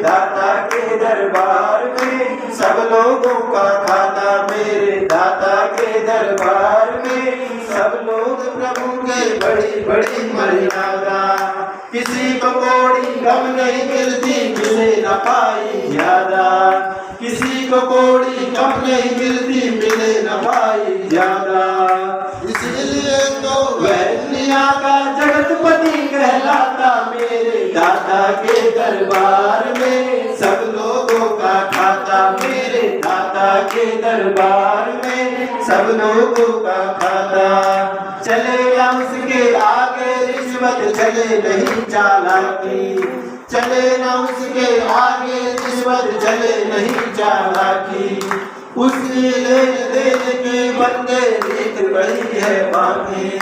दाता के दरबार में, सब लोगों का खाता मेरे दाता के दरबार में। सब लोग प्रभु के बड़ी बड़ी मर्यादा, किसी को कोड़ी कम नहीं मिलती, मिले न पाई ज्यादा। किसी को कोड़ी कम नहीं मिलती, मिले न पाई ज्यादा। इसीलिए तो वह दुनिया का जगतपति कहलाता मेरे दाता के दरबार में। सब लोगों का खाता मेरे दाता के दरबार में, सब लोगों का खाता। चले ना उसके आगे रिश्वत, चले नहीं चालाकी, चले ना उसके आगे रिश्वत, चले नहीं चालाकी। उसकी लेन देन की बंदे रीत बड़ी है बाकी,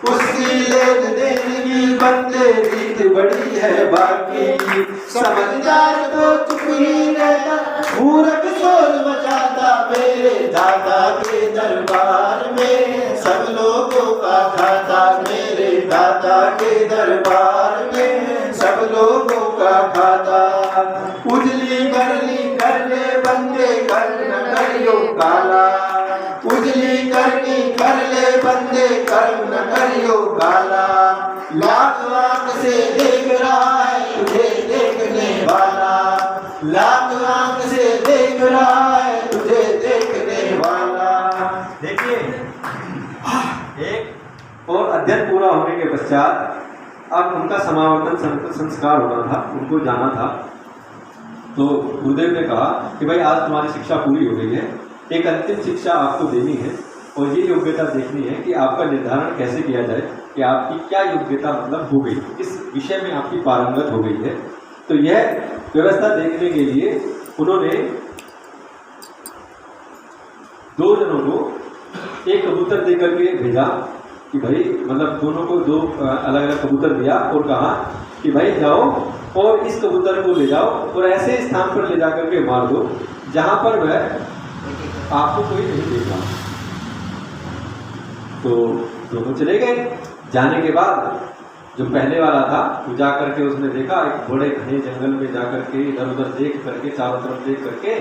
उसकी लेन देन की बंदे रीत बड़ी है बाकी। समझदार तो चुप ही रहता, मूर्ख शोर मचाता मेरे दाता के दरबार में। सब लोगों का खाता मेरे दाता के दरबार में, सब लोगों का खाता। उजली करनी कर ले बंदे, कर न करियो काला। उजली करनी कर ले बंदे, कर न करियो काला। लाख आंख से देख रहा है तुझे देखने वाला, लाख आंख से देख रहा है तुझे देखने वाला। देखिए, एक और अध्ययन पूरा होने के पश्चात अब उनका समावर्तन संस्कार होना था, उनको जाना था। तो गुरुदेव ने कहा कि भाई आज तुम्हारी शिक्षा पूरी हो गई है, एक अंतिम शिक्षा आपको देनी है और ये योग्यता देखनी है कि आपका निर्धारण कैसे किया जाए कि आपकी क्या योग्यता मतलब हो गई, इस विषय में आपकी पारंगत हो गई है। तो यह व्यवस्था देखने के लिए उन्होंने दो जनों को एक कबूतर देकर के भेजा कि भाई मतलब दोनों को दो अलग अलग कबूतर दिया और कहा कि भाई जाओ और इस कबूतर को ले जाओ और ऐसे स्थान पर ले जाकर के मार दो जहां पर वह आपको कोई नहीं देख रहा। तो दोनों चले गए। जाने के बाद जो पहले वाला था वो जा करके उसने देखा एक बड़े घने जंगल में जा करके इधर उधर देख करके चारों तरफ देख करके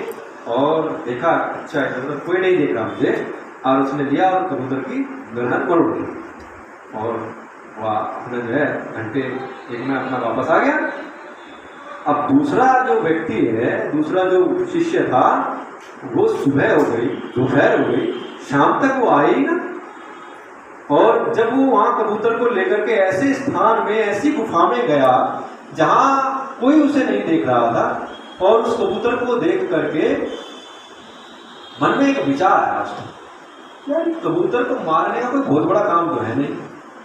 और देखा अच्छा इधर उधर कोई नहीं देख रहा मुझे, और उसने लिया और कबूतर की गर्दन पकड़ ली और वह अपना जो है घंटे एक में अपना वापस आ गया। अब दूसरा जो व्यक्ति है, दूसरा जो शिष्य था, वो सुबह हो गई, दोपहर हो गई, शाम तक वो आई ना। और जब वो वहां कबूतर को लेकर के ऐसे स्थान में ऐसी गुफा में गया जहां कोई उसे नहीं देख रहा था, और उस कबूतर को देख करके मन में एक विचार आया उसको, यार कबूतर को मारने का कोई बहुत बड़ा काम तो है नहीं,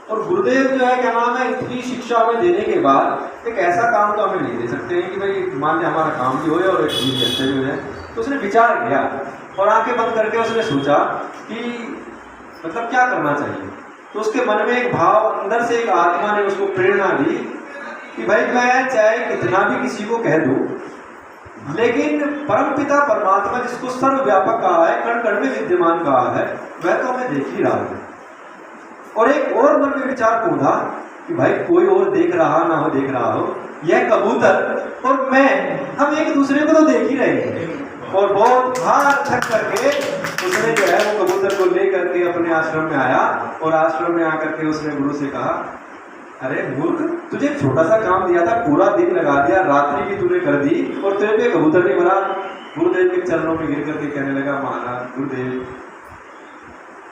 और गुरुदेव जो है क्या नाम है इतनी शिक्षा हमें देने के बाद एक ऐसा काम तो हमें नहीं दे सकते हैं कि भाई मान लिया हमारा काम भी हो और एक चीज अच्छे भी है। तो उसने विचार किया और आंखें बंद करके उसने सोचा कि मतलब क्या करना चाहिए। तो उसके मन में एक भाव, अंदर से एक आत्मा ने उसको प्रेरणा दी कि भाई मैं चाहे कितना भी किसी को कह दूं, लेकिन परमपिता परमात्मा जिसको सर्वव्यापक कहा है, कण कण में विद्यमान कहा है, वह तो हमें देख ही रहा है। और एक और मन में विचार कूदा कि भाई कोई और देख रहा ना हो, देख रहा हो, यह कबूतर और मैं, हम एक दूसरे को तो देख ही रहे हैं। और बहुत हाथ थक करके उसने जो है वो कबूतर को ले करके अपने आश्रम में आया, और आश्रम में आकर के उसने गुरु से कहा, अरे मूर्ख, तुझे एक छोटा सा काम दिया था, पूरा दिन लगा दिया, रात्रि भी तूने कर दी और तेरे पे कबूतर नहीं बना। गुरुदेव के चरणों में गिर करके कहने लगा, महाराज गुरुदेव,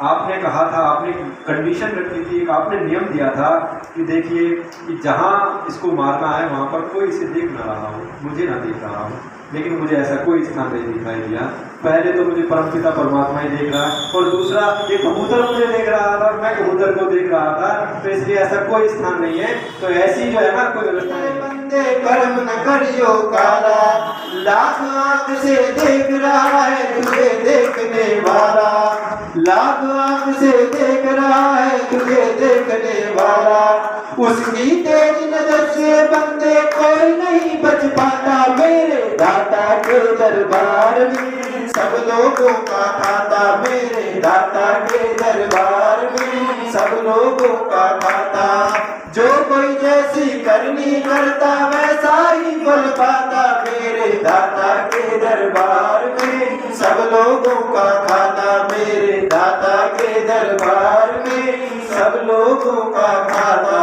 आपने कहा था, आपने कंडीशन रखी थी, आपने नियम दिया था कि देखिए कि जहाँ इसको मारना है वहाँ पर कोई इसे देख ना रहा हो, मुझे ना देख रहा हो, लेकिन मुझे ऐसा कोई स्थान नहीं दिखाई दिया। पहले तो मुझे परमपिता परमात्मा ही देख रहा, और दूसरा ये कबूतर मुझे देख रहा था, मैं कबूतर को देख रहा था, तो इसलिए ऐसा कोई स्थान नहीं है। तो ऐसी जो है ना कोई व्यवस्था नहीं। बंदे कर्म न करियो काला, लाख आंख से देख रहा है तुझे देखने वाला, लाख आंख से देख रहा है तुझे देखने वाला। उसकी तेज नजर से बंदे कोई नहीं बच पाता मेरे दाता के दरबार में। सब लोगों का खाता मेरे दाता के दरबार में, सब लोगों का खाता। जो कोई जैसी करनी करता वैसा ही फल पाता मेरे दाता के दरबार में सब लोगों का खाता, मेरे दाता के दरबार में सब लोगों का खाता।